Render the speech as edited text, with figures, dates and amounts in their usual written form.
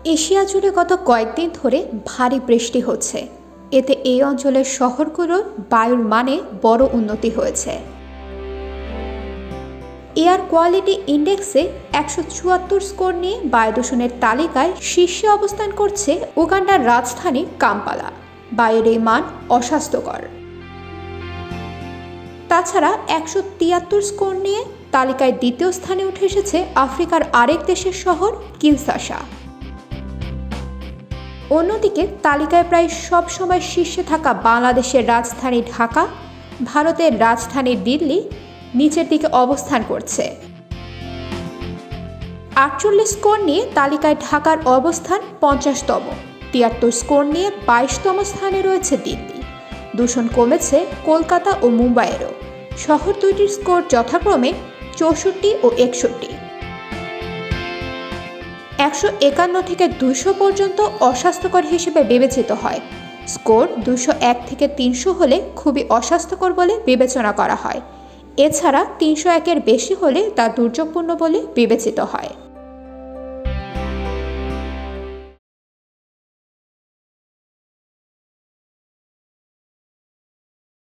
Asia জুড়ে গত কয়েকদিন ধরে ভারী বৃষ্টি হচ্ছে। এতে এই অঞ্চলের শহরগুলোর বায়ুর মানে বড় উন্নতি হয়েছে। এয়ার কোয়ালিটি ইন্ডেক্সে 174 স্কোর নিয়ে বায়ু দূষণের তালিকায় শীর্ষে অবস্থান করছে উগান্ডার রাজধানী কাম্পালা। বায়ুর এই মান অস্বাস্থ্যকর। তাছাড়া 173 স্কোর নিয়ে তালিকায় দ্বিতীয় স্থানে উঠে এসেছে আফ্রিকার আরেক দেশের শহর কিনশাসা। অন্যদিকে তালিকায় প্রায় সব সময় শীর্ষে থাকা বাংলাদেশের রাজধানী ঢাকা, ভারতের রাজধানী দিল্লি নিচের দিকে অবস্থান করছে। 48 স্কোর নিয়ে তালিকায় ঢাকার অবস্থান 50তম, 73 স্কোর নিয়ে 22তম স্থানে রয়েছে দিল্লি। দূষণ কমেছে কলকাতা ও মুম্বাইয়েরও। শহর দুইটির স্কোর যথাক্রমে 64 ও 61। 151 থেকে 200 পর্যন্ত অস্বাস্থ্যকর হিসেবে বিবেচিত হয়। স্কোর 201 থেকে 300 হলে খুবই অস্বাস্থ্যকর বলে বিবেচনা করা হয়। এছাড়া 301-এর বেশি হলে তা দুর্যোগপূর্ণ বলে বিবেচিত হয়।